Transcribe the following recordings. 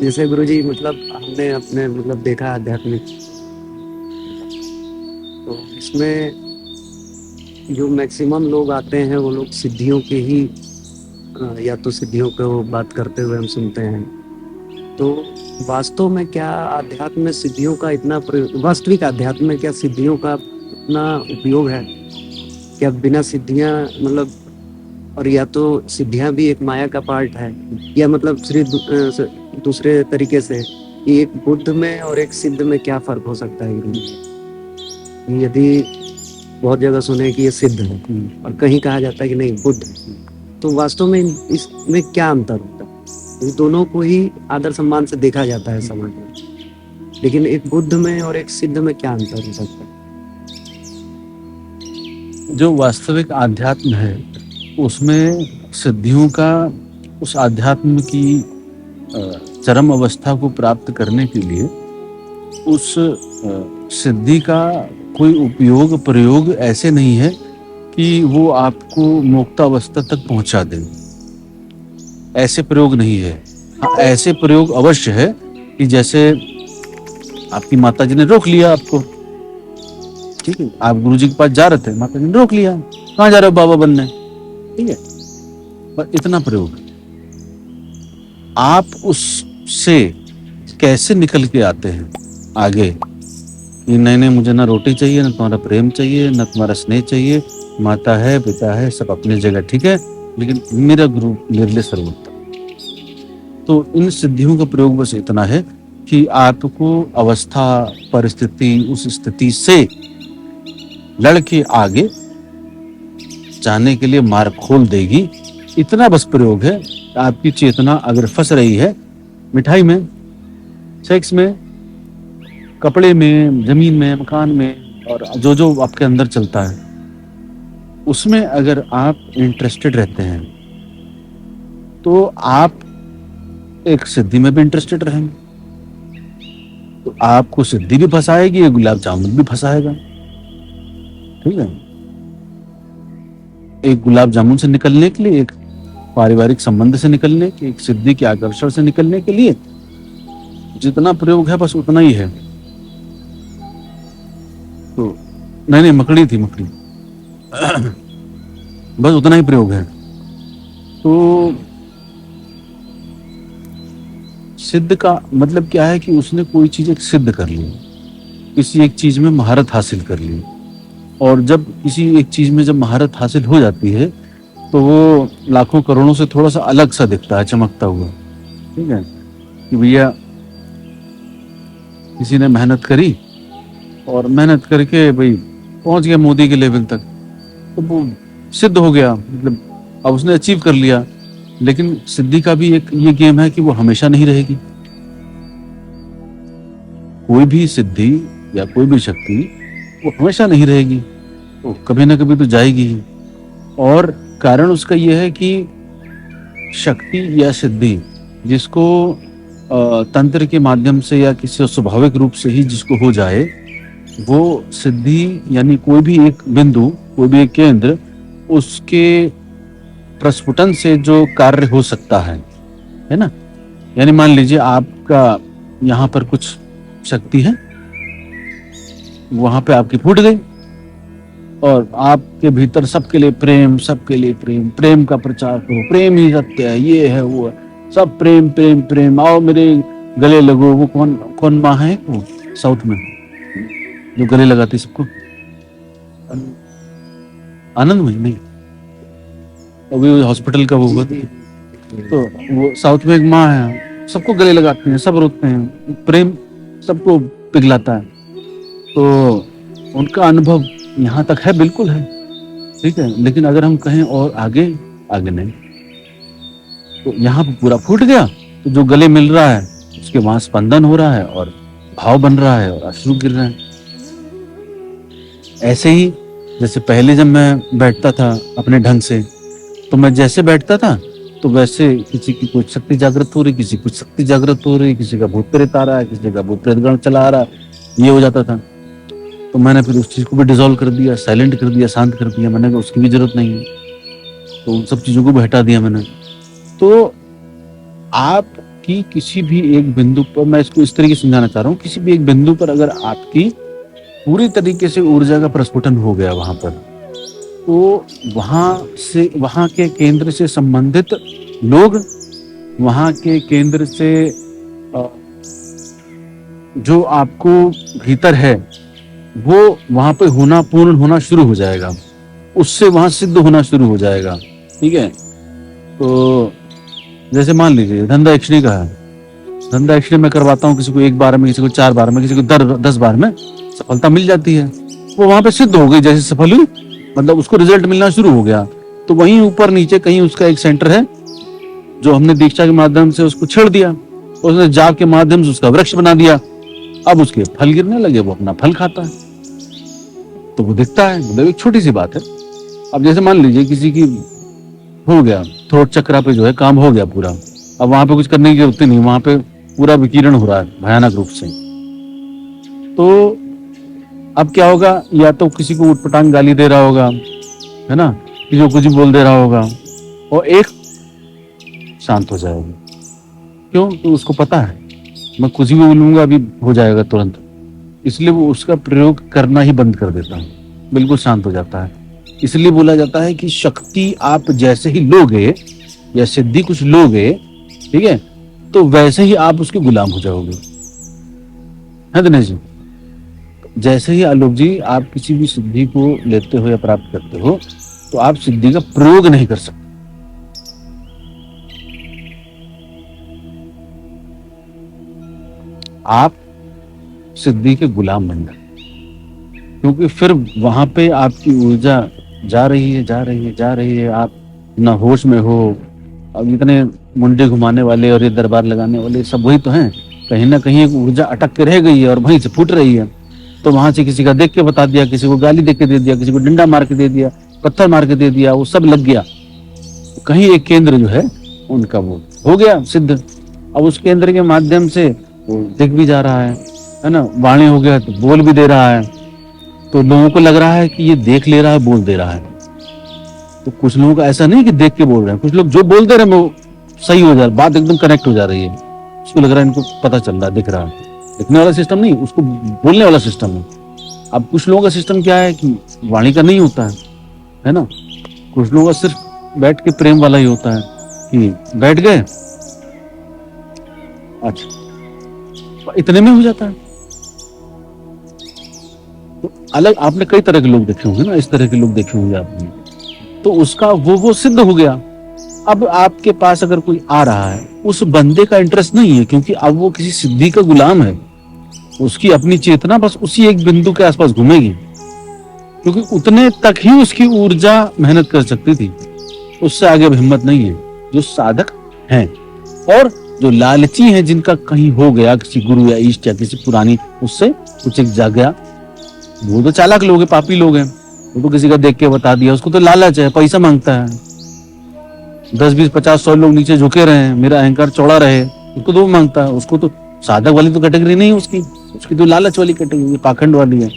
जैसे गुरुजी मतलब हमने अपने मतलब देखा आध्यात्मिक, तो इसमें जो मैक्सिमम लोग आते हैं वो लोग सिद्धियों के ही या तो सिद्धियों को बात करते हुए हम सुनते हैं। तो वास्तव में क्या आध्यात्म में सिद्धियों का इतना वास्तविक आध्यात्म में क्या सिद्धियों का इतना उपयोग है? क्या बिना सिद्धियां मतलब, और या तो सिद्धियां भी एक माया का पार्ट है, या मतलब दूसरे तरीके से कि एक बुद्ध में और एक सिद्ध में क्या फर्क हो सकता है गुरुजी? यदि बहुत जगह सुने कि ये सिद्ध है और कहीं कहा जाता है कि नहीं बुद्ध है, तो वास्तव में इसमें क्या अंतर होता है? इस दोनों को ही आदर सम्मान से देखा जाता है समाज में, लेकिन एक बुद्ध में और एक सिद्ध में क्या अंतर हो सकता है? जो वास्तविक आध्यात्म है उसमें सिद्धियों का उस आध्यात्म की चरम अवस्था को प्राप्त करने के लिए उस सिद्धि का कोई उपयोग प्रयोग ऐसे नहीं है कि वो आपको मोक्तावस्था तक पहुंचा दे। ऐसे प्रयोग नहीं है। हाँ, ऐसे प्रयोग अवश्य है कि जैसे आपकी माताजी ने रोक लिया आपको, ठीक है, आप गुरुजी के पास जा रहे थे, माताजी ने रोक लिया, कहाँ जा रहे हो बाबा बनने, ठीक है, पर इतना प्रयोग। आप उससे कैसे निकल के आते हैं आगे कि नहीं नहीं मुझे ना रोटी चाहिए, ना तुम्हारा प्रेम चाहिए, ना तुम्हारा स्नेह चाहिए, माता है पिता है सब अपनी जगह ठीक है, लेकिन मेरा गुरु मेरे लिए सर्वोत्तम। तो इन सिद्धियों का प्रयोग बस इतना है कि आपको अवस्था परिस्थिति उस स्थिति से लड़के आगे जाने के लिए मार्ग खोल देगी, इतना बस प्रयोग है। आपकी चेतना अगर फंस रही है मिठाई में, सेक्स में, कपड़े में, जमीन में, मकान में, और जो जो आपके अंदर चलता है उसमें अगर आप इंटरेस्टेड रहते हैं तो आप एक सिद्धि में भी इंटरेस्टेड रहेंगे, तो आपको सिद्धि भी फंसाएगी, एक गुलाब जामुन भी फंसाएगा, ठीक है। एक गुलाब जामुन से निकलने के लिए, एक पारिवारिक संबंध से निकलने के, एक सिद्धि के आकर्षण से निकलने के लिए जितना प्रयोग है बस उतना ही है। तो नहीं मकड़ी थी मकड़ी बस उतना ही प्रयोग है। तो सिद्ध का मतलब क्या है कि उसने कोई चीज एक सिद्ध कर ली, किसी एक चीज में महारत हासिल कर ली, और जब किसी एक चीज में जब महारत हासिल हो जाती है तो वो लाखों करोड़ों से थोड़ा सा अलग सा दिखता है, चमकता हुआ, ठीक है, कि भैया किसी ने मेहनत करी और मेहनत करके भाई पहुंच गया मोदी के लेवल तक, तो वो सिद्ध हो गया, मतलब अब उसने अचीव कर लिया। लेकिन सिद्धि का भी एक ये गेम है कि वो हमेशा नहीं रहेगी। कोई भी सिद्धि या कोई भी शक्ति वो हमेशा नहीं रहेगी, तो कभी ना कभी तो जाएगी ही। और कारण उसका यह है कि शक्ति या सिद्धि जिसको तंत्र के माध्यम से या किसी स्वाभाविक रूप से ही जिसको हो जाए, वो सिद्धि यानी कोई भी एक बिंदु, कोई भी एक केंद्र, उसके प्रस्फुटन से जो कार्य हो सकता है ना। यानी मान लीजिए आपका यहाँ पर कुछ शक्ति है, वहां पे आपकी फूट गई और आपके भीतर सबके लिए प्रेम, सबके लिए प्रेम, प्रेम का प्रचार करो, प्रेम ही सत्य है, ये है वो है, सब प्रेम प्रेम प्रेम, आओ मेरे गले लगो। वो कौन कौन माँ है वो साउथ में जो गले लगाती सबको? आनंद में नहीं, अभी हॉस्पिटल का वो हुआ था, तो वो साउथ में एक माँ है, सबको गले लगाते हैं, सब रोते हैं, प्रेम सबको पिघलाता है। तो उनका अनुभव यहाँ तक है, बिल्कुल है, ठीक है। लेकिन अगर हम कहें और आगे, आगे नहीं, तो यहाँ पे पूरा फूट गया, तो जो गले मिल रहा है उसके वहां स्पंदन हो रहा है और भाव बन रहा है और अश्रु गिर रहे हैं। ऐसे ही जैसे पहले जब मैं बैठता था अपने ढंग से, तो मैं जैसे बैठता था तो वैसे किसी की कुछ शक्ति जागृत हो रही, किसी की कुछ शक्ति जागृत हो रही, किसी का भूत प्रेत आ रहा है, किसी का भूत प्रेत गण चला आ रहा है, ये हो जाता था। तो मैंने फिर उस चीज को भी डिसॉल्व कर दिया, साइलेंट कर दिया, शांत कर दिया। मैंने कहा उसकी भी जरूरत नहीं है, तो उन सब चीजों को भी हटा दिया मैंने। तो आपकी किसी भी एक बिंदु पर, मैं इसको इस तरीके से समझाना चाह रहा हूँ, किसी भी एक बिंदु पर अगर आपकी पूरी तरीके से ऊर्जा का प्रस्फुटन हो गया वहां पर, तो वहां के केंद्र से संबंधित लोग, वहां के केंद्र से जो आपको भीतर है वो वहां पे होना, पूर्ण होना शुरू हो जाएगा, उससे वहां सिद्ध होना शुरू हो जाएगा। ठीक है, तो जैसे मान लीजिए धंधा एक्शनी का है, धंधा एक्शनी मैं करवाता हूँ किसी को 1 बार में, किसी को 4 बार में, किसी को 10 बार में सफलता मिल जाती है, वो वहां पे सिद्ध हो गई, जैसे सफल हुई, मतलब उसको रिजल्ट मिलना शुरू हो गया। तो वहीं ऊपर नीचे कहीं उसका एक सेंटर है जो हमने दीक्षा के माध्यम से उसको छेड़ दिया, उसने जाप के माध्यम से उसका वृक्ष बना दिया, अब उसके फल गिरने लगे, वो अपना फल खाता है, तो वो दिखता है। मतलब एक छोटी सी बात है। अब जैसे मान लीजिए किसी की हो गया थ्रोट चक्रा पे जो है काम हो गया पूरा, अब वहां पे कुछ करने की जरूरत नहीं, वहां पे पूरा विकीर्ण हो रहा है भयानक रूप से, तो अब क्या होगा, या तो किसी को उटपटांग गाली दे रहा होगा, है ना, किसी को कुछ बोल दे रहा होगा, और एक शांत हो जाएगा। क्यों? तो उसको पता है मैं कुछ भी बोलूंगा अभी हो जाएगा तुरंत, इसलिए वो उसका प्रयोग करना ही बंद कर देता है, बिल्कुल शांत हो जाता है। इसलिए बोला जाता है कि शक्ति आप जैसे ही लोगे या सिद्धि कुछ लोगे, ठीक है, तो वैसे ही आप उसके गुलाम हो जाओगे। है दिनेश जी? जैसे ही आलोक जी आप किसी भी सिद्धि को लेते हो या प्राप्त करते हो, तो आप सिद्धि का प्रयोग नहीं कर सकते। आप सिद्धि के गुलाम बन गए, क्योंकि फिर वहां पे आपकी ऊर्जा जा रही है, जा रही है, जा रही है, आप ना होश में हो। अब इतने मुंडे घुमाने वाले और ये दरबार लगाने वाले सब वही तो हैं, कहीं ना कहीं एक ऊर्जा अटक के रह गई है और वहीं से फूट रही है। तो वहां से किसी का देख के बता दिया, किसी को गाली देख के दे दिया, किसी को डंडा मार के दे दिया, पत्थर मार के दे दिया, वो सब लग गया। तो कहीं एक केंद्र जो है उनका वो हो गया सिद्ध। अब उस केंद्र के माध्यम से वो दिख भी जा रहा है ना, वाणी हो गया तो बोल भी दे रहा है, तो लोगों को लग रहा है कि ये देख ले रहा है, बोल दे रहा है। तो कुछ लोगों का ऐसा नहीं कि देख के बोल रहे हैं, कुछ लोग जो बोल दे रहे हैं वो सही हो जा रहा, बात एकदम कनेक्ट हो जा रही है, उसको लग रहा है इनको पता चल रहा है, दिख रहा है। दिखने वाला सिस्टम नहीं, उसको बोलने वाला सिस्टम है। अब कुछ लोगों का सिस्टम क्या है कि वाणी का नहीं होता है ना, कुछ लोगों का सिर्फ बैठ के प्रेम वाला ही होता है कि बैठ गए, अच्छा, इतने में हो जाता है। तो अलग आपने कई तरह के लोग देखे होंगे ना, इस तरह के लोग देखे होंगे आपने, तो उसका वो सिद्ध हो गया। अब आपके पास अगर कोई आ रहा है, उस बंदे का इंटरेस्ट नहीं है, क्योंकि अब वो किसी सिद्धि का गुलाम है, उसकी अपनी चेतना बस उसी एक बिंदु के आसपास घूमेगी, क्योंकि उतने तक ही उसकी ऊर्जा मेहनत कर सकती थी, उससे आगे अब हिम्मत नहीं है। जो साधक हैं और जो लालची हैं, जिनका कहीं हो गया किसी गुरु या इष्ट या किसी पुरानी उससे कुछ एक जाग गया, वो तो चालाक लोग हैं, पापी लोग हैं, वो तो किसी का देख के बता दिया, उसको तो लालच है, पैसा मांगता है, 10 20 50 100 लोग नीचे झुके रहे, मेरा अहंकार चौड़ा रहे, उसको तो वो मांगता है। उसको तो साधक वाली तो कैटेगरी नहीं है उसकी तो लालच वाली कैटेगरी, पाखंड वाली है।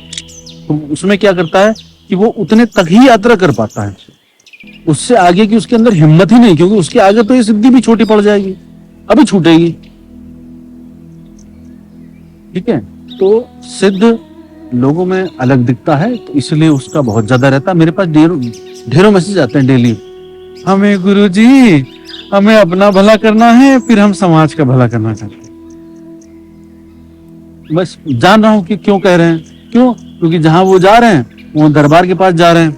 तो उसमें क्या करता है कि वो उतने तक ही यात्रा कर पाता है, उससे आगे की उसके अंदर हिम्मत ही नहीं, क्योंकि उसके आगे तो ये सिद्धि भी छोटी पड़ जाएगी, अभी छूटेगी। ठीक है, तो सिद्ध लोगों में अलग दिखता है, तो इसलिए उसका बहुत ज्यादा रहता है। मेरे पास ढेरों मैसेज आते हैं डेली, हमें गुरुजी हमें अपना भला करना है, फिर हम समाज का भला करना चाहते हैं। बस जान रहा हूं कि क्यों कह रहे हैं, क्यों, क्योंकि जहां वो जा रहे हैं वो दरबार के पास जा रहे हैं,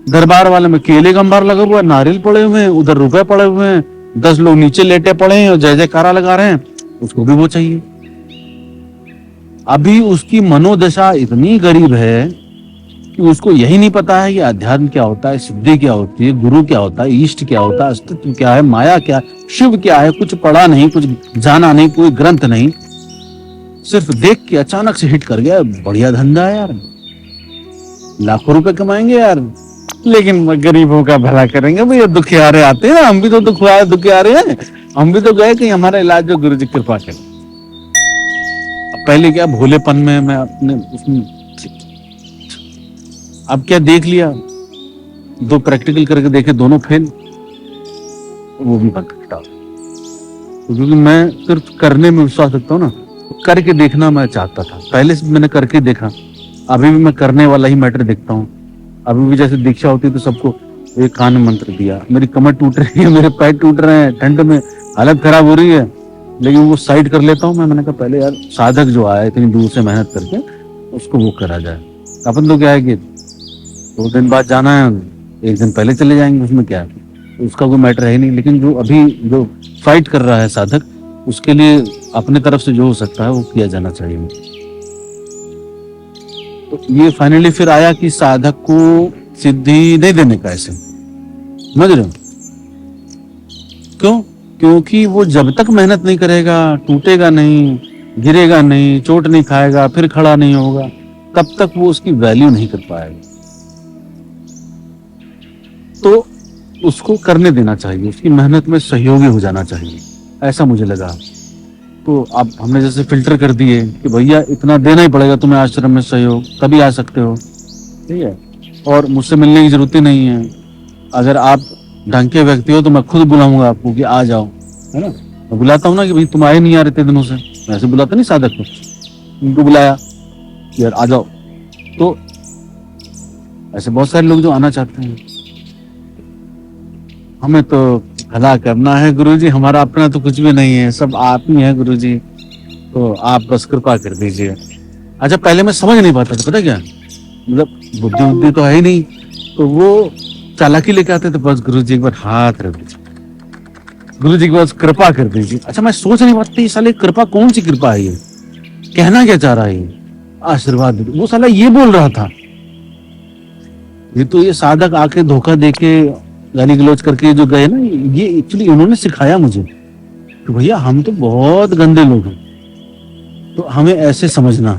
दरबार वाले में केले का अंबार लगा हुआ है, नारियल पड़े हुए हैं, उधर रुपए पड़े हुए हैं, 10 लोग नीचे लेटे पड़े हैं और जय जयकारा लगा रहे हैं, उसको भी वो चाहिए। अभी उसकी मनोदशा इतनी गरीब है कि उसको यही नहीं पता है कि अध्यात्म क्या होता है, सिद्धि क्या होती है, गुरु क्या होता है, इष्ट क्या होता है, अस्तित्व क्या है, माया क्या है, शिव क्या है, कुछ पढ़ा नहीं, कुछ जाना नहीं, कोई ग्रंथ नहीं, सिर्फ देख के अचानक से हिट कर गया, बढ़िया धंधा है यार। लाखों रुपए कमाएंगे यार, लेकिन गरीबों का भला करेंगे। भैया दुखियारे आते हैं, हम भी तो दुखियारे हैं, हम भी तो गए कि हमारा इलाज जो गुरु जी कृपा करें। अब पहले क्या भोलेपन में मैं अपने उसमें, अब क्या देख लिया, 2 प्रैक्टिकल करके देखे, दोनों फेल, वो भी बंद करता। तो क्योंकि मैं सिर्फ करने में विश्वास रखता हूँ ना, तो करके देखना मैं चाहता था, पहले से मैंने करके देखा। अभी भी मैं करने वाला ही मैटर देखता हूँ। अभी भी जैसे दीक्षा होती है तो सबको एक कान में मंत्र दिया, मेरी कमर टूट रही है, मेरे पैर टूट रहे हैं, ठंड में हालत खराब हो रही है, लेकिन वो साइड कर लेता हूँ मैं। मैंने कहा पहले यार साधक जो आया इतनी दूर से मेहनत करके, उसको वो करा जाए। अपन तो क्या है कि 2 दिन बाद जाना है, 1 दिन पहले चले जाएंगे, उसमें क्या है, उसका कोई मैटर है ही नहीं। लेकिन जो अभी जो फाइट कर रहा है साधक, उसके लिए अपने तरफ से जो हो सकता है वो किया जाना चाहिए। तो ये फाइनली फिर आया कि साधक को सिद्धि नहीं देने का, ऐसे समझ रहे हो? क्यों? क्योंकि वो जब तक मेहनत नहीं करेगा, टूटेगा नहीं, गिरेगा नहीं, चोट नहीं खाएगा, फिर खड़ा नहीं होगा, तब तक वो उसकी वैल्यू नहीं कर पाएगा। तो उसको करने देना चाहिए, उसकी मेहनत में सहयोगी हो जाना चाहिए, ऐसा मुझे लगा। तो अब हमने जैसे फिल्टर कर दिए कि भैया इतना देना ही पड़ेगा तुम्हें आश्रम में सहयोग, तभी आ सकते हो, ठीक है, और मुझसे मिलने की जरूरत ही नहीं है। अगर आप ढंग के व्यक्ति हो तो मैं खुद बुलाऊंगा आपको कि आ जाओ, है ना। मैं बुलाता हूँ ना कि भाई तुम आए नहीं यार इतने दिनों से, मैं ऐसे बुलाता नहीं साधक को, उनको बुलाया कि यार आ जाओ। तो ऐसे बहुत सारे लोग जो आना चाहते हैं। हमें तो भला करना है गुरुजी, हमारा अपना तो कुछ भी नहीं है, सब आप ही हैं गुरुजी, तो आप बस कृपा कर दीजिए। अच्छा पहले मैं समझ नहीं पाता था, पता क्या, मतलब बुद्धि तो है ही नहीं, तो वो चालाकी लेके आते थे, बस गुरुजी एक बार हाथ रख दीजिए, गुरुजी के पास कृपा कर दीजिए। अच्छा मैं सोच नहीं पाती, साले कृपा कौन सी कृपा है, ये कहना क्या चाह रहा है, ये आशीर्वाद। वो साला ये बोल रहा था, ये तो ये साधक आके धोखा देके गाली गलौज करके जो गए ना, ये एक्चुअली उन्होंने सिखाया मुझे कि भैया हम तो बहुत गंदे लोग हैं, तो हमें ऐसे समझना।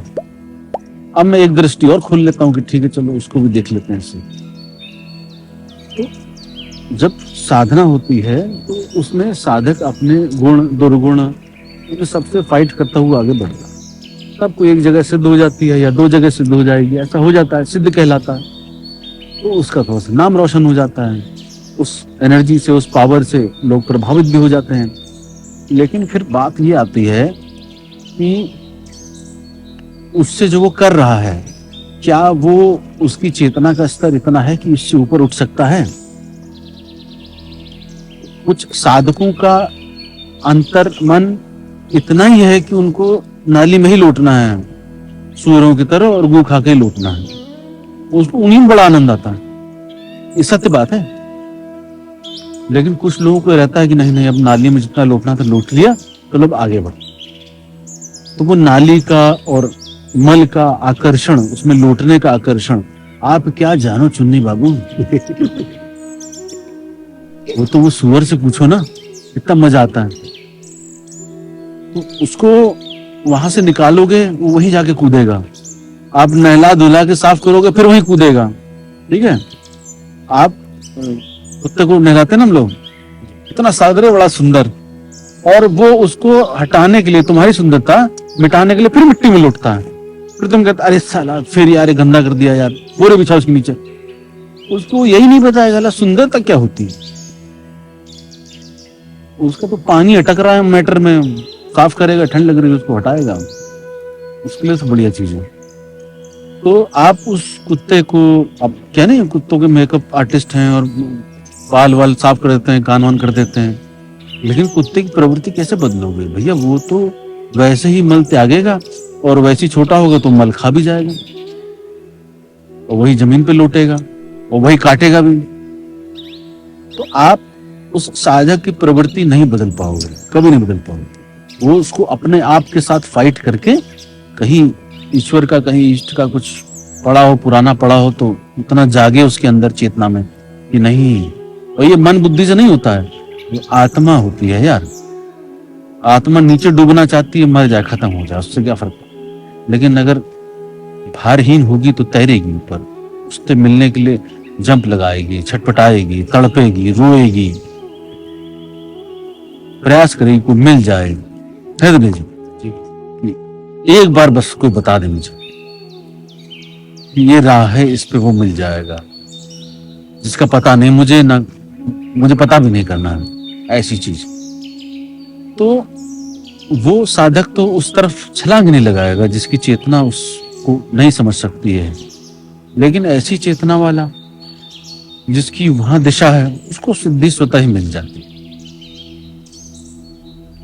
अब मैं एक दृष्टि और खोल लेता हूँ कि ठीक है चलो उसको भी देख लेते हैं ऐसे। तो जब साधना होती है तो उसमें साधक अपने गुण दुर्गुण सबसे फाइट करता हुआ आगे बढ़ता है। तब कोई एक जगह सिद्ध हो जाती है या 2 जगह सिद्ध हो जाएगी, ऐसा हो जाता है, सिद्ध कहलाता है, तो उसका थोड़ा सा नाम रोशन हो जाता है, उस एनर्जी से, उस पावर से लोग प्रभावित भी हो जाते हैं। लेकिन फिर बात ये आती है कि उससे जो वो कर रहा है, क्या वो उसकी चेतना का स्तर इतना है कि इससे ऊपर उठ सकता है? कुछ साधकों का अंतर मन इतना ही है कि उनको नाली में ही लौटना है, सूअरों की तरह, और गू खा के लौटना है, उसको उन्हीं में बड़ा आनंद आता है। ये सत्य बात है। लेकिन कुछ लोगों को रहता है कि नहीं नहीं, अब नाली में जितना लौटना था लौट लिया, तो लोग आगे बढ़। तो वो नाली का और मल का आकर्षण, उसमें लौटने का आकर्षण, आप क्या जानो चुन्नी बाबू। वो सुअर से पूछो ना, कितना मजा आता है। तो उसको वहां से निकालोगे, वो वहीं जाके कूदेगा। आप नहला धुला के साफ करोगे, फिर वहीं कूदेगा, ठीक है। आप कुत्ते को नहलाते ना हम लोग, इतना सादर बड़ा सुंदर, और वो उसको हटाने के लिए, तुम्हारी सुंदरता मिटाने के लिए फिर मिट्टी में लौटता है। फिर तुम कहते अरे साला फिर यार गंदा कर दिया यार, पूरे बिछाओ उसके नीचे। उसको यही नहीं बताएगा सुंदरता क्या होती है। उसका तो पानी अटक रहा है मैटर में, साफ करेगा, ठंड लग रही है उसको हटाएगा, उसके लिए तो बढ़िया चीज है। तो आप उस कुत्ते को, आप क्या नहीं, कुत्तों के मेकअप आर्टिस्ट हैं और बाल वाल साफ कर देते हैं, कान वान कर देते हैं, लेकिन कुत्ते की प्रवृत्ति कैसे बदलोगे भैया? वो तो वैसे ही मल त्यागेगा, और वैसे ही छोटा होगा तो मल खा भी जाएगा, और वही जमीन पे लौटेगा, और वही काटेगा भी। तो आप उस साधक की प्रवृत्ति नहीं बदल पाओगे, कभी नहीं बदल पाओगे। वो उसको अपने आप के साथ फाइट करके, कहीं ईश्वर का, कहीं इष्ट का कुछ पड़ा हो, पुराना पड़ा हो, तो उतना जागे उसके अंदर चेतना में कि नहीं। और ये मन बुद्धि से नहीं होता है, ये आत्मा होती है यार। आत्मा नीचे डूबना चाहती है, मर जाए, खत्म हो जाए, उससे क्या फर्क। लेकिन अगर भारहीन होगी तो तैरेगी ऊपर, उससे मिलने के लिए जंप लगाएगी, छटपटाएगी, तड़पेगी, रोएगी, प्रयास करेगी कोई मिल जाए, है तो नहीं जी? एक बार बस कोई बता दे मुझे ये राह है, इस पे वो मिल जाएगा, जिसका पता नहीं मुझे, ना मुझे पता भी नहीं करना है ऐसी चीज। तो वो साधक तो उस तरफ छलांग नहीं लगाएगा जिसकी चेतना उसको नहीं समझ सकती है, लेकिन ऐसी चेतना वाला जिसकी वहां दिशा है उसको सिद्धि स्वतः ही मिल जाती है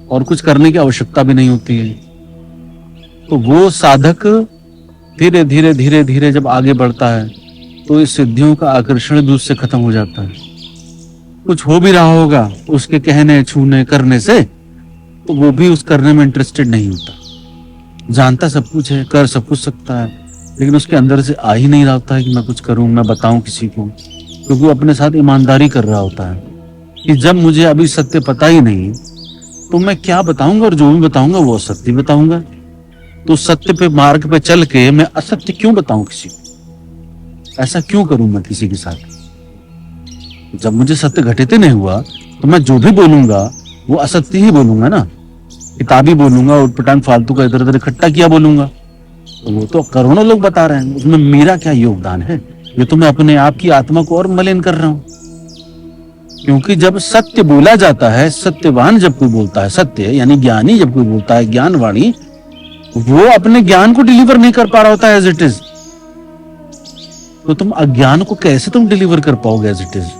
और कुछ करने की आवश्यकता भी नहीं होती है। तो वो साधक धीरे धीरे धीरे धीरे जब आगे बढ़ता है तो इस सिद्धियों का आकर्षण भी उससे खत्म हो जाता है। कुछ हो भी रहा होगा उसके कहने, छूने, करने से, तो वो भी उस करने में इंटरेस्टेड नहीं होता। जानता सब कुछ है, कर सब कुछ सकता है, लेकिन उसके अंदर से आ ही नहीं रहा होता है कि मैं कुछ करूं, मैं बताऊं किसी को, क्योंकि वो अपने साथ ईमानदारी कर रहा होता है कि जब मुझे अभी सत्य पता ही नहीं तो मैं क्या बताऊंगा, और जो भी बताऊंगा वो असत्य बताऊंगा। तो सत्य पे मार्ग पे चल के मैं असत्य क्यों बताऊं किसी को, ऐसा क्यों करूं मैं किसी के साथ। जब मुझे सत्य घटित नहीं हुआ तो मैं जो भी बोलूंगा वो असत्य ही बोलूंगा ना, किताबी बोलूंगा, उटपटांग फालतू का इधर उधर इकट्ठा किया बोलूंगा। तो वो तो करोड़ों लोग बता रहे हैं, उसमें मेरा क्या योगदान है। ये तो मैं अपने आप की आत्मा को और मलिन कर रहा हूं। क्योंकि जब सत्य बोला जाता है, सत्यवान जब कोई बोलता है, सत्य यानी ज्ञानी जब कोई बोलता है, ज्ञानवाणी, वो अपने ज्ञान को डिलीवर नहीं कर पा रहा होता है एज इट इज। तो तुम अज्ञान को कैसे तुम डिलीवर कर पाओगे एज इट इज।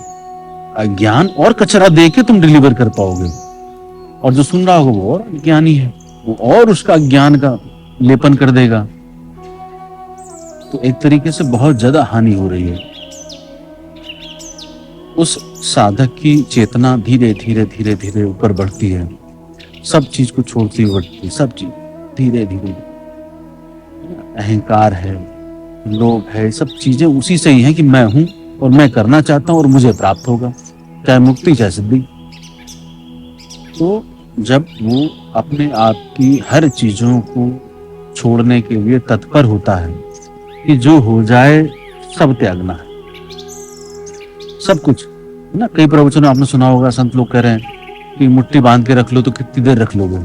अज्ञान और कचरा दे के तुम डिलीवर कर पाओगे, और जो सुन रहा होगा वो और ज्ञानी है, वो और उसका ज्ञान का लेपन कर देगा। तो एक तरीके से बहुत ज्यादा हानि हो रही है। उस साधक की चेतना धीरे धीरे धीरे धीरे ऊपर बढ़ती है, सब चीज को छोड़ती हुई बढ़ती है, सब चीज धीरे धीरे। अहंकार है, लोभ है, सब चीजें उसी से ही हैं कि मैं हूं और मैं करना चाहता हूं और मुझे प्राप्त होगा, चाहे मुक्ति चाहे सिद्धि। तो जब वो अपने आप की हर चीजों को छोड़ने के लिए तत्पर होता है कि जो हो जाए सब त्यागना है, सब कुछ ना। कई प्रवचनों आपने सुना होगा, संत लोग कह रहे हैं कि मुट्ठी बांध के रख लो तो कितनी देर रख लोगे।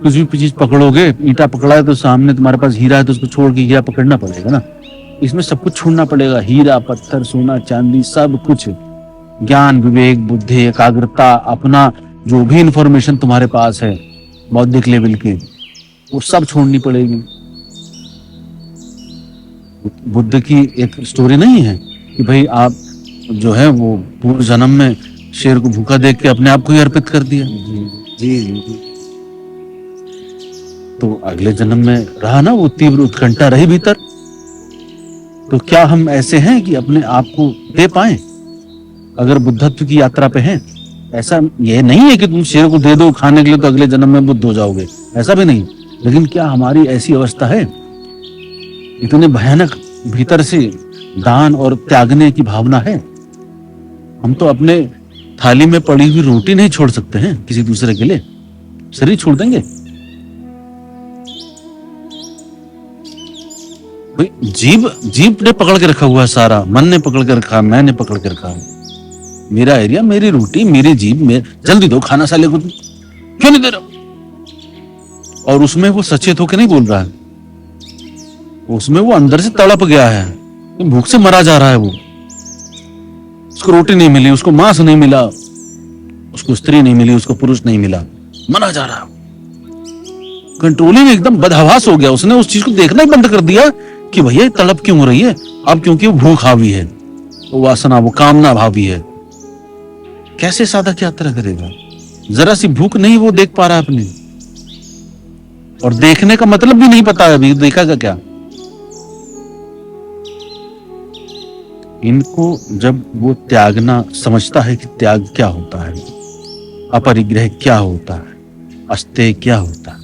कुछ भी चीज पकड़ोगे, ईंटा पकड़ा है तो सामने तुम्हारे पास हीरा है तो उसको छोड़ के हीरा पकड़ना पड़ेगा ना। इसमें सब कुछ छोड़ना पड़ेगा, हीरा, पत्थर, सोना, चांदी, सब कुछ। ज्ञान, विवेक, बुद्धि, एकाग्रता, अपना जो भी इंफॉर्मेशन तुम्हारे पास है बौद्धिक लेवल की, वो सब छोड़नी पड़ेगी। बुद्ध की एक स्टोरी नहीं है कि भाई आप जो है वो पूर्व जन्म में शेर को भूखा देख के अपने आप को ही अर्पित कर दिया। जी जी। तो अगले जन्म में रहा ना वो तीव्र उत्कंठा रही भीतर। तो क्या हम ऐसे हैं कि अपने आप को दे पाए अगर बुद्धत्व की यात्रा पे हैं? ऐसा ये नहीं है कि तुम शेर को दे दो खाने के लिए तो अगले जन्म में बुद्ध हो जाओगे, ऐसा भी नहीं। लेकिन क्या हमारी ऐसी अवस्था है? इतने भयानक भीतर से दान और त्यागने की भावना है। हम तो अपने थाली में पड़ी हुई रोटी नहीं छोड़ सकते हैं किसी दूसरे के लिए, शरीर छोड़ देंगे। जीभ ने पकड़ के रखा हुआ है सारा, मन ने पकड़ के रखा, मैंने पकड़ के रखा। मेरा एरिया, मेरी रोटी, मेरी जीभ में, जल्दी दो खाना साले को, क्यों नहीं दे रहा? और उसमें वो सचेत होकर नहीं बोल रहा है, उसमें वो अंदर से तड़प गया है, भूख से मरा जा रहा है। वो उसको रोटी नहीं मिली, उसको मांस नहीं मिला, उसको स्त्री नहीं मिली, उसको पुरुष नहीं मिला, मरा जा रहा है। कंट्रोलिंग एकदम बदहवास हो गया, उसने उस चीज को देखना ही बंद कर दिया कि भैया तड़प क्यों हो रही है। अब क्योंकि वो भूख हावी है, वो वासना, वो कामना भावी है। कैसे साधक यात्रा करेगा? जरा सी भूख नहीं वो देख पा रहा है अपनी, और देखने का मतलब भी नहीं पता है अभी देखेगा क्या। इनको जब वो त्यागना समझता है कि त्याग क्या होता है, अपरिग्रह क्या होता है, अस्तेय क्या होता है,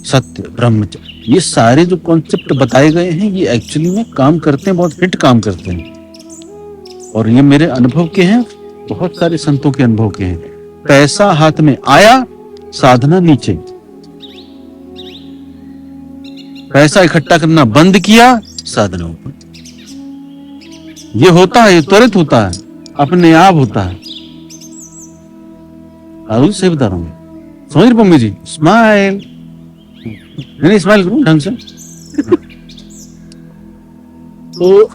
सत्य, ब्रह्मचर्य, ये सारे जो कॉन्सेप्ट बताए गए हैं ये एक्चुअली में काम करते हैं, बहुत हिट काम करते हैं। और ये मेरे अनुभव के हैं, बहुत सारे संतों के अनुभव के हैं। पैसा हाथ में आया, साधना नीचे। पैसा इकट्ठा करना बंद किया, साधना ऊपर। ये होता है, ये त्वरित होता है, अपने आप होता है। आरुल से बता रहा हूँ, समझ रही मम्मी जी? स्माइल, नहीं स्माइल करो ढंग से। तो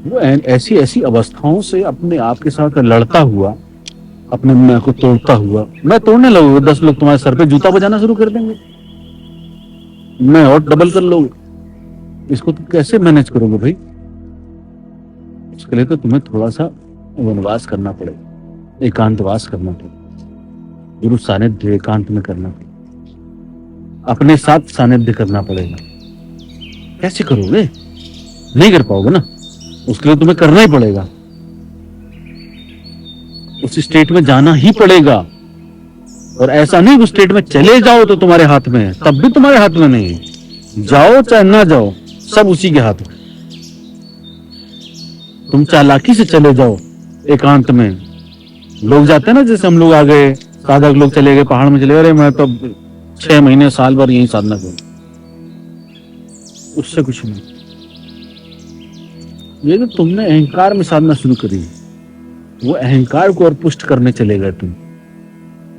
वो ऐसी ऐसी अवस्थाओं से अपने आप के साथ लड़ता हुआ, अपने मैं को तोड़ता हुआ, मैं तोड़ने लगूंगा, 10 लोग तुम्हारे सर पे जूता बजाना शुरू कर देंगे, मैं और डबल कर लोगे। इसको तुम कैसे मैनेज करोगे भाई? उसके लिए तो तुम्हें थोड़ा सा वनवास करना पड़ेगा, एकांतवास करना पड़ेगा, गुरु सानिध्य एकांत में करना पड़ेगा, अपने साथ सानिध्य करना पड़ेगा। कैसे करोगे? नहीं कर पाओगे ना, उसके लिए तुम्हें करना ही पड़ेगा, उस स्टेट में जाना ही पड़ेगा। और ऐसा नहीं उस स्टेट में चले जाओ तो तुम्हारे हाथ में है, तब भी तुम्हारे हाथ में नहीं है। जाओ चाहे ना जाओ, सब उसी के हाथ में। तुम चालाकी से चले जाओ एकांत में। लोग जाते हैं ना, जैसे हम लोग आ गए, साधक लोग चले गए पहाड़ में, चले गए, अरे मैं तो 6 महीने साल भर यही साधना करूं, उससे कुछ नहीं। ये तो तुमने अहंकार में साधना शुरू करी, वो अहंकार को और पुष्ट करने चले गए तुम,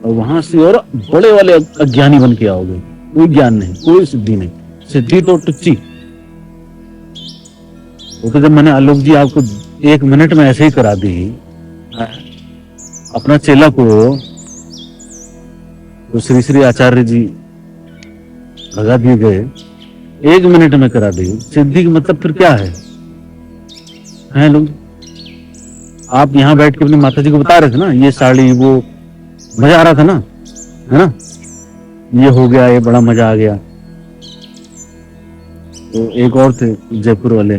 और वहां से और बड़े वाले अज्ञानी बन के आओगे। कोई ज्ञान नहीं, कोई सिद्धि नहीं, सिद्धि तो टुच्ची। वो तो जब मैंने आलोक जी आपको 1 मिनट में ऐसे ही करा दी, अपना चेला को तो श्री श्री आचार्य जी लगा दिए गए, 1 मिनट में करा दी सिद्धि। का मतलब फिर क्या है लोग? आप यहाँ बैठ के अपनी माता जी को बता रहे थे ना, ये साड़ी, वो मजा आ रहा था ना, है ना, ये हो गया, ये बड़ा मजा आ गया। तो एक और थे जयपुर वाले,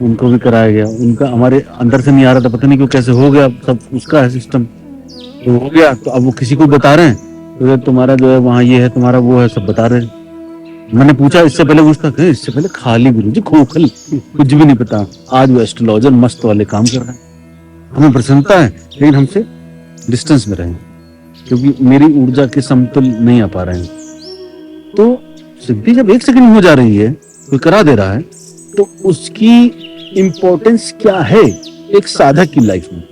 उनको भी कराया गया, उनका हमारे अंदर से नहीं आ रहा था, पता नहीं क्यों कैसे हो गया, सब उसका है सिस्टम, तो हो गया। तो अब वो किसी को बता रहे हैं, तो तुम्हारा जो है वहाँ ये है, तुम्हारा वो है, सब बता रहे हैं। मैंने पूछा इससे पहले, उसका इससे पहले खाली गुरुजी खोखल, कुछ भी नहीं पता। आज वो एस्ट्रोलॉजर मस्त वाले काम कर रहे हैं। हमें प्रसन्नता है, लेकिन हमसे डिस्टेंस में रहे, क्योंकि मेरी ऊर्जा के समतुल नहीं आ पा रहे हैं। तो सिद्धि जब 1 सेकंड में हो जा रही है, कोई करा दे रहा है, तो उसकी इंपॉर्टेंस क्या है एक साधक की लाइफ में?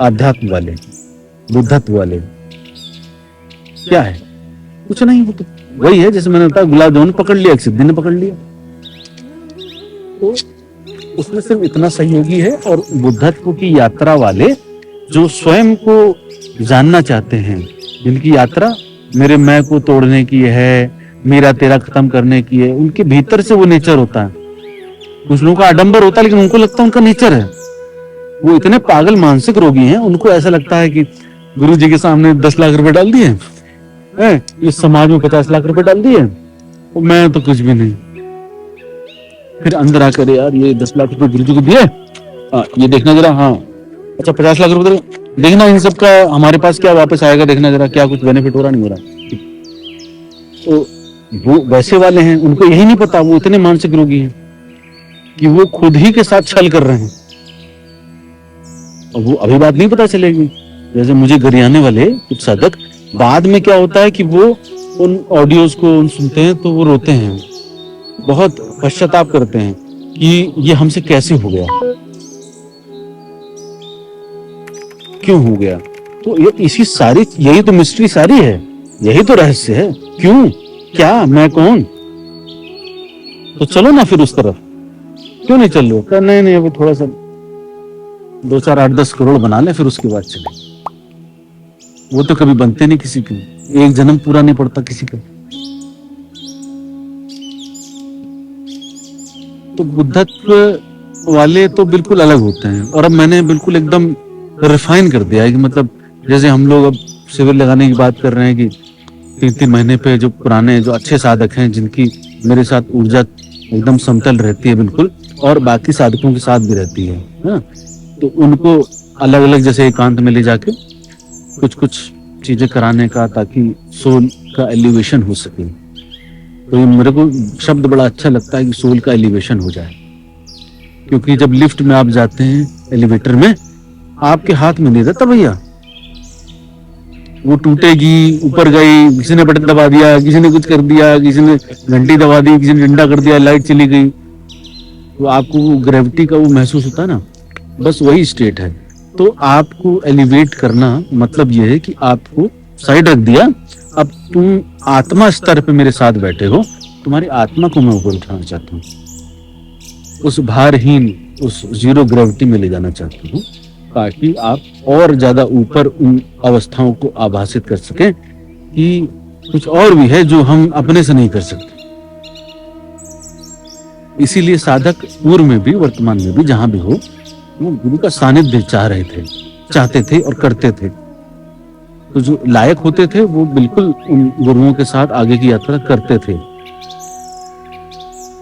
आध्यात्म वाले, बुद्धत्व वाले क्या है? कुछ नहीं। वो तो वही है, जैसे मैंने बताया, गुलाब जामुन पकड़ लिया, एक सिद्धि ने पकड़ लिया। तो उसमें सिर्फ इतना सहयोगी है। और बुद्धत्व की यात्रा वाले जो स्वयं को जानना चाहते हैं, जिनकी यात्रा मेरे मैं को तोड़ने की है, मेरा तेरा खत्म करने की है, उनके भीतर से वो नेचर होता है। कुछ लोगों का आडंबर होता है, लेकिन उनको लगता है उनका नेचर है। वो इतने पागल मानसिक रोगी हैं, उनको ऐसा लगता है कि गुरु जी के सामने 10 लाख रुपए डाल दिए, इस समाज में 50 लाख रुपए डाल दिए, मैं तो कुछ भी नहीं। फिर अंदर आकर, यार ये 10 लाख रुपए गुरु जी को दिए, ये देखना जरा, हाँ अच्छा 50 लाख रुपए देखना, इन सब का हमारे पास क्या वापस आएगा, देखना जरा क्या कुछ बेनिफिट हो रहा नहीं हो रहा। तो वो वैसे वाले हैं, उनको यही नहीं पता, वो इतने मानसिक रोगी हैं कि वो खुद ही के साथ छल कर रहे हैं, और वो अभी बात नहीं पता चलेगी। जैसे मुझे गरियाने वाले कुछ साधक, बाद में क्या होता है कि वो उन ऑडियोज को सुनते हैं तो वो रोते हैं, बहुत पश्चाताप करते हैं कि ये हमसे कैसे हो गया, क्यों हो गया। तो ये इसी सारी, यही तो मिस्ट्री सारी है, यही तो रहस्य है। क्यों, क्या, मैं कौन? तो चलो ना फिर उस तरफ, क्यों नहीं चल रहे? नहीं नहीं, अभी थोड़ा सा 2 4 8 10 करोड़ बना ले, फिर उसके बाद चले। वो तो कभी बनते नहीं किसी के, एक जन्म पूरा नहीं पड़ता किसी का। तो बुद्धत्व वाले तो बिल्कुल अलग होते हैं। और अब मैंने बिल्कुल एकदम रिफाइन कर दिया है कि मतलब जैसे हम लोग अब शिविर लगाने की बात कर रहे हैं कि 3-3 महीने पे जो पुराने, जो अच्छे साधक हैं, जिनकी मेरे साथ ऊर्जा एकदम समतल रहती है बिल्कुल, और बाकी साधकों के साथ भी रहती है, तो उनको अलग अलग जैसे एकांत में ले जाके कुछ कुछ चीजें कराने का, ताकि सोल का एलिवेशन हो सके। तो ये मेरे को शब्द बड़ा अच्छा लगता है कि सोल का एलिवेशन हो जाए, क्योंकि जब लिफ्ट में आप जाते हैं, एलिवेटर में, आपके हाथ में नहीं रहता भैया, वो टूटेगी, ऊपर गई, किसी ने बटन दबा दिया, किसी ने कुछ कर दिया, किसी ने घंटी दबा दी, किसी ने डंडा कर दिया, लाइट चली गई, तो आपको वो ग्रेविटी का वो महसूस होता है ना, बस वही स्टेट है। तो आपको एलिवेट करना मतलब ये है कि आपको साइड रख दिया, अब तुम आत्मा स्तर पे मेरे साथ बैठे हो, तुम्हारी आत्मा को मैं ऊपर उठाना चाहता हूँ, उस भारहीन, उस जीरो ग्रेविटी में ले जाना चाहता हूँ, ताकि आप और ज्यादा ऊपर उन अवस्थाओं को आभासित कर सकें कि कुछ और भी है जो हम अपने से नहीं कर सकते। इसीलिए साधक पूर्व में भी वर्तमान में भी जहां भी हो, वो गुरु का सानिध्य चाह रहे थे, चाहते थे और करते थे। तो जो लायक होते थे वो बिल्कुल उन गुरुओं के साथ आगे की यात्रा करते थे।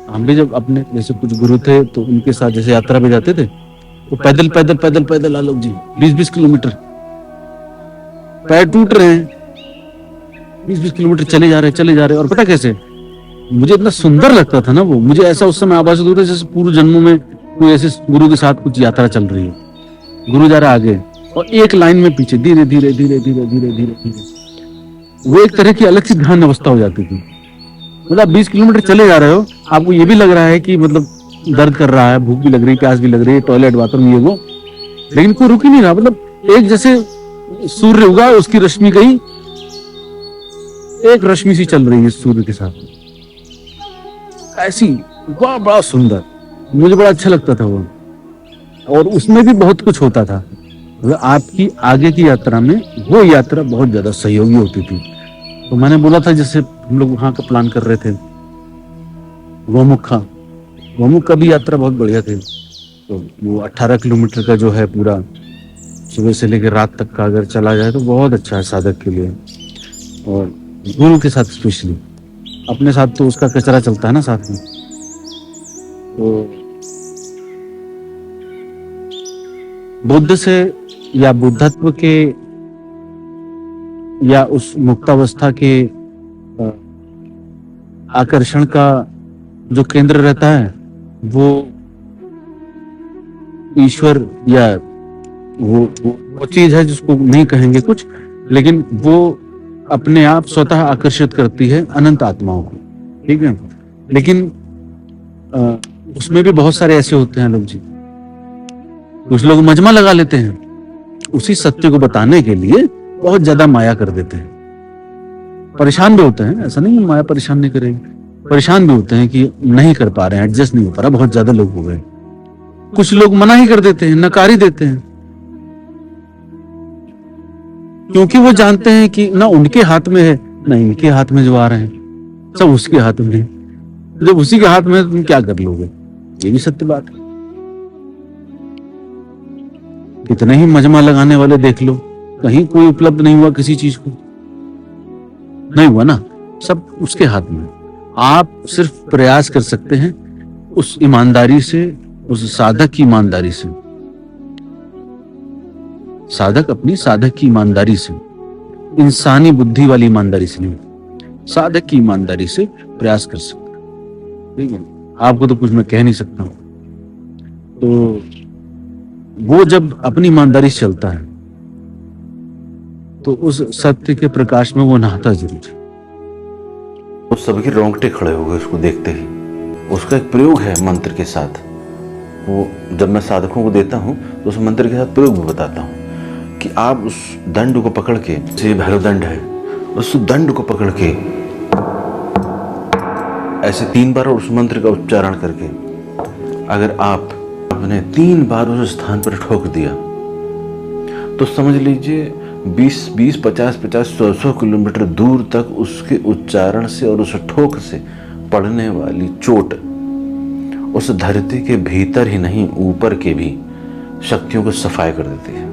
हम भी जब अपने जैसे कुछ गुरु थे तो उनके साथ जैसे यात्रा पे जाते थे, तो पैदल पैदल पैदल पैदल आलोक जी 20-20 किलोमीटर, पैर टूट रहे हैं, 20-20 किलोमीटर चले जा रहे। और पता कैसे मुझे इतना सुंदर लगता था ना वो, मुझे ऐसा उस समय आभास होता था जैसे पूर्व जन्मों में कोई ऐसे गुरु के साथ कुछ यात्रा चल रही है, गुरु जा रहा आगे और एक लाइन में पीछे, धीरे धीरे धीरे धीरे धीरे धीरे धीरे। वो एक तरह की अलग सी ध्यान अवस्था हो जाती थी। मतलब 20 किलोमीटर चले जा रहे हो, आपको ये भी लग रहा है कि मतलब दर्द कर रहा है, भूख भी लग रही, प्यास भी लग रही है, टॉयलेट बाथरूम ये वो, लेकिन कोई रुक ही नहीं रहा। मतलब एक जैसे सूर्य उगा, उसकी रश्मि गई, एक रश्मि सी चल रही है सूर्य के साथ, ऐसी बड़ा सुंदर, मुझे बड़ा अच्छा लगता था वो। और उसमें भी बहुत कुछ होता था। मतलब आपकी आगे की यात्रा में वो यात्रा बहुत ज्यादा सहयोगी होती थी। तो मैंने बोला था जैसे हम लोग वहां का प्लान कर रहे थे, गोमुख का भी यात्रा बहुत बढ़िया थी। तो वो 18 किलोमीटर का जो है पूरा, सुबह से लेकर रात तक का अगर चला जाए तो बहुत अच्छा है साधक के लिए, और गुरु के साथ स्पेशली। अपने साथ तो उसका कचरा चलता है ना साथ में। तो बुद्ध से या बुद्धत्व के या उस मुक्तावस्था के आकर्षण का जो केंद्र रहता है वो ईश्वर, या वो चीज है जिसको नहीं कहेंगे कुछ, लेकिन वो अपने आप स्वतः आकर्षित करती है अनंत आत्माओं को, ठीक है। लेकिन उसमें भी बहुत सारे ऐसे होते हैं लोग जी, कुछ लोग मजमा लगा लेते हैं, उसी सत्य को बताने के लिए बहुत ज्यादा माया कर देते हैं। परेशान भी होते हैं, ऐसा नहीं है माया परेशान नहीं करेगी, परेशान भी होते हैं कि नहीं कर पा रहे हैं, एडजस्ट नहीं हो पा रहा, बहुत ज्यादा लोग हो गए। कुछ लोग मना ही कर देते हैं, नकार ही देते हैं, क्योंकि वो जानते हैं कि ना उनके हाथ में है ना इनके हाथ में जो आ रहे हैं, सब उसके हाथ में है। जब उसी के हाथ में है तो तुम क्या कर लोगे, ये भी सत्य बात है। कितने ही मजमा लगाने वाले देख लो, कहीं कोई उपलब्ध नहीं हुआ किसी चीज को, नहीं हुआ ना, सब उसके हाथ में। आप सिर्फ प्रयास कर सकते हैं उस ईमानदारी से, उस साधक की ईमानदारी से, साधक अपनी साधक की ईमानदारी से, इंसानी बुद्धि वाली ईमानदारी से नहीं, साधक की ईमानदारी से प्रयास कर सकते, ठीक है। आपको तो कुछ मैं कह नहीं सकता हूं। तो वो जब अपनी ईमानदारी से चलता है तो उस सत्य के प्रकाश में वो नहाता जरूर है। तो सबके रोंगटे खड़े हो गए उसको देखते ही। उसका एक प्रयोग है मंत्र के साथ, वो जब मैं साधकों को देता हूँ तो उस मंत्र के साथ प्रयोग भी बताता हूँ कि आप उस दंड को पकड़ के, जैसे भैरव दंड है, उस दंड को पकड़ के ऐसे 3 बार और उस मंत्र का उच्चारण करके अगर आपने 3 बार उस स्थान पर ठोक दिया तो समझ लीजिए 20, 50, 100 किलोमीटर दूर तक उसके उच्चारण से और उस ठोक से पड़ने वाली चोट उस धरती के भीतर ही नहीं ऊपर के भी शक्तियों को सफाई कर देती है।